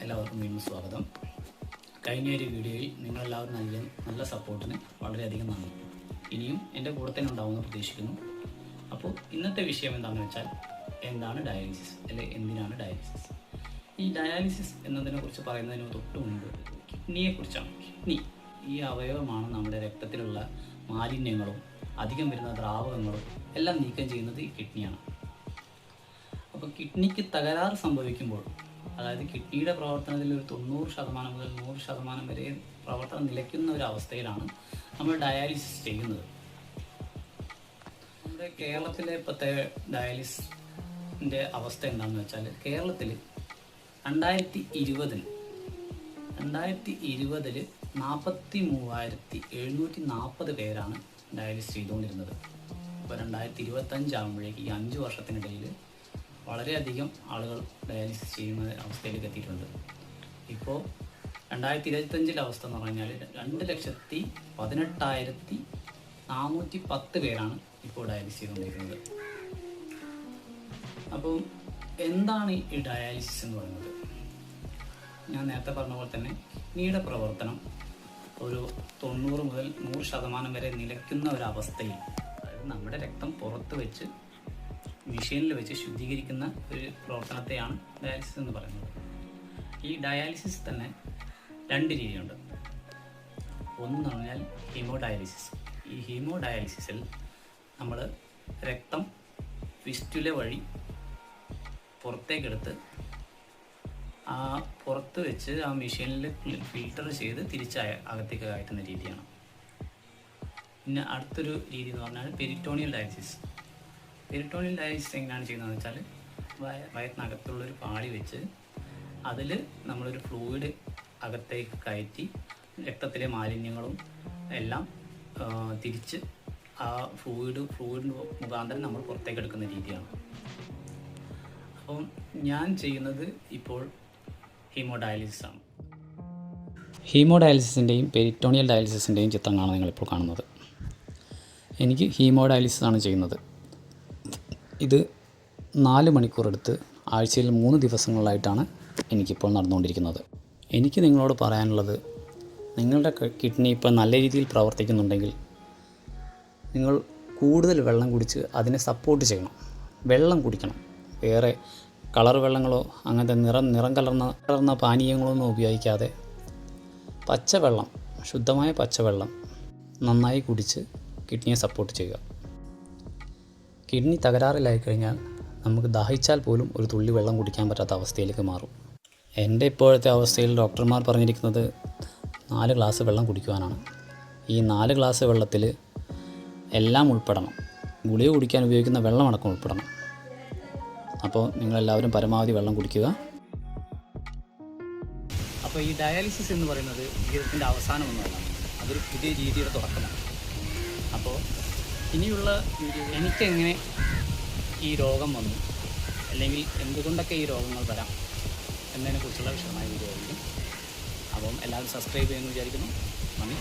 എല്ലാവർക്കും വീണ്ടും സ്വാഗതം. കഴിഞ്ഞ ഒരു വീഡിയോയിൽ നിങ്ങളെല്ലാവരും നൽകിയ നല്ല സപ്പോർട്ടിന് വളരെയധികം നന്ദി. ഇനിയും എൻ്റെ കൂടെ തന്നെ ഉണ്ടാവുമെന്ന് പ്രതീക്ഷിക്കുന്നു. അപ്പോൾ ഇന്നത്തെ വിഷയം എന്താണെന്ന് വെച്ചാൽ, എന്താണ് ഡയാലിസിസ്, അല്ലെങ്കിൽ എന്തിനാണ് ഡയാലിസിസ്? ഈ ഡയാലിസിസ് എന്നതിനെ കുറിച്ച് പറയുന്നതിന് തൊട്ട് മുൻപ് കിഡ്നിയെക്കുറിച്ചാണ്. കിഡ്നി ഈ അവയവമാണ് നമ്മുടെ രക്തത്തിലുള്ള മാലിന്യങ്ങളും അധികം വരുന്ന ദ്രാവകങ്ങളും എല്ലാം നീക്കം ചെയ്യുന്നത് ഈ കിഡ്നിയാണ്. അപ്പോൾ കിഡ്നിക്ക് തകരാറ് സംഭവിക്കുമ്പോൾ, അതായത് കിഡ്നിയുടെ പ്രവർത്തനത്തിൽ ഒരു 90% മുതൽ 100% വരെ പ്രവർത്തനം നിലയ്ക്കുന്ന ഒരു അവസ്ഥയിലാണ് നമ്മൾ ഡയാലിസിസ് ചെയ്യുന്നത്. നമ്മുടെ കേരളത്തിലെ ഇപ്പോഴത്തെ ഡയാലിസിൻ്റെ അവസ്ഥ എന്താണെന്ന് വെച്ചാൽ, കേരളത്തിൽ 2020 43,740 പേരാണ് ഡയാലിസിസ് ചെയ്തുകൊണ്ടിരുന്നത്. ഇപ്പോൾ 2025 ആകുമ്പോഴേക്ക് ഈ 5 വർഷത്തിനിടയിൽ വളരെയധികം ആളുകൾ ഡയാലിസിസ് ചെയ്യുന്ന അവസ്ഥയിലേക്ക് എത്തിയിട്ടുണ്ട്. ഇപ്പോൾ 2025 അവസ്ഥ എന്ന് പറഞ്ഞാൽ 2,18,410 പേരാണ് ഇപ്പോൾ ഡയാലിസിസ് ചെയ്തുകൊണ്ടിരിക്കുന്നത്. അപ്പോൾ എന്താണ് ഈ ഡയാലിസിസ് എന്ന് പറയുന്നത്? ഞാൻ നേരത്തെ പറഞ്ഞ പോലെ തന്നെ കിഡ്നിയുടെ പ്രവർത്തനം ഒരു 90 മുതൽ 100% വരെ നിലയ്ക്കുന്ന ഒരവസ്ഥയിൽ, അതായത് നമ്മുടെ രക്തം പുറത്ത് വെച്ച് മെഷീനിൽ വെച്ച് ശുദ്ധീകരിക്കുന്ന ഒരു പ്രവർത്തനത്തെയാണ് ഡയാലിസിസ് എന്ന് പറയുന്നത്. ഈ ഡയാലിസിസ് തന്നെ 2 രീതിയുണ്ട്. ഒന്ന് പറഞ്ഞാൽ ഹീമോഡയാലിസിസ്. ഈ ഹീമോഡയാലിസിസിൽ നമ്മൾ രക്തം ഫിസ്റ്റുല വഴി പുറത്തേക്കെടുത്ത് ആ പുറത്ത് വെച്ച് ആ മെഷീനിൽ ഫിൽട്ടർ ചെയ്ത് തിരിച്ച് അകത്തേക്ക് കയറ്റുന്ന രീതിയാണ്. പിന്നെ അടുത്തൊരു രീതി എന്ന് പറഞ്ഞാൽ പെരിറ്റോണിയൽ ഡയാലിസിസ്. പെരിറ്റോണിയൽ ഡയാലിസിസ് എങ്ങനെയാണ് ചെയ്യുന്നതെന്ന് വെച്ചാൽ, വയറ്റിനകത്തുള്ളൊരു പാളി വെച്ച് അതിൽ നമ്മളൊരു ഫ്ലൂയിഡ് അകത്തേക്ക് കയറ്റി രക്തത്തിലെ മാലിന്യങ്ങളും എല്ലാം തിരിച്ച് ആ ഫ്ലൂയിഡ് മുഖാന്തരം നമ്മൾ പുറത്തേക്ക് എടുക്കുന്ന രീതിയാണ്. അപ്പം ഞാൻ ചെയ്യുന്നത് ഇപ്പോൾ ഹീമോഡയാലിസിസ് ആണ്. ഹീമോഡയാലിസിൻ്റെയും പെരിറ്റോണിയൽ ഡയാലിസിൻ്റെയും ചിത്രങ്ങളാണ് നിങ്ങളിപ്പോൾ കാണുന്നത്. എനിക്ക് ഹീമോഡയാലിസിസ് ആണ് ചെയ്യുന്നത്. ഇത് 4 മണിക്കൂർ എടുത്ത് ആഴ്ചയിൽ 3 ദിവസങ്ങളിലായിട്ടാണ് എനിക്കിപ്പോൾ നടന്നുകൊണ്ടിരിക്കുന്നത്. എനിക്ക് നിങ്ങളോട് പറയാനുള്ളത്, നിങ്ങളുടെ കിഡ്നി ഇപ്പോൾ നല്ല രീതിയിൽ പ്രവർത്തിക്കുന്നുണ്ടെങ്കിൽ നിങ്ങൾ കൂടുതൽ വെള്ളം കുടിച്ച് അതിനെ സപ്പോർട്ട് ചെയ്യണം. വെള്ളം കുടിക്കണം. വേറെ കളർ വെള്ളങ്ങളോ അങ്ങനത്തെ നിറം കലർന്ന പാനീയങ്ങളോ ഒന്നും ഉപയോഗിക്കാതെ പച്ചവെള്ളം, ശുദ്ധമായ പച്ചവെള്ളം നന്നായി കുടിച്ച് കിഡ്നിയെ സപ്പോർട്ട് ചെയ്യുക. കിഡ്നി തകരാറിലായി കഴിഞ്ഞാൽ നമുക്ക് ദാഹിച്ചാൽ പോലും ഒരു തുള്ളി വെള്ളം കുടിക്കാൻ പറ്റാത്ത അവസ്ഥയിലേക്ക് മാറും. എൻ്റെ ഇപ്പോഴത്തെ അവസ്ഥയിൽ ഡോക്ടർമാർ പറഞ്ഞിരിക്കുന്നത് 4 ഗ്ലാസ് വെള്ളം കുടിക്കുവാനാണ്. ഈ 4 ഗ്ലാസ് വെള്ളത്തിൽ എല്ലാം ഉൾപ്പെടണം. ഗുളിക കുടിക്കാൻ ഉപയോഗിക്കുന്ന വെള്ളമടക്കം ഉൾപ്പെടണം. അപ്പോൾ നിങ്ങളെല്ലാവരും പരമാവധി വെള്ളം കുടിക്കുക. അപ്പോൾ ഈ ഡയാലിസിസ് എന്ന് പറയുന്നത് ജീവിതത്തിൻ്റെ അവസാനമൊന്നുമല്ല, അതൊരു പുതിയ രീതിയുടെ തുടക്കമാണ്. അപ്പോൾ ഇനിയുള്ള എനിക്കെങ്ങനെ ഈ രോഗം വന്നു, അല്ലെങ്കിൽ എന്തുകൊണ്ടൊക്കെ ഈ രോഗങ്ങൾ വരാം എന്നതിനെക്കുറിച്ചുള്ള വിശദമായ വീഡിയോ ആയിരിക്കും. അപ്പം എല്ലാവരും സബ്സ്ക്രൈബ് ചെയ്യുമെന്ന് വിചാരിക്കുന്നു. നന്ദി.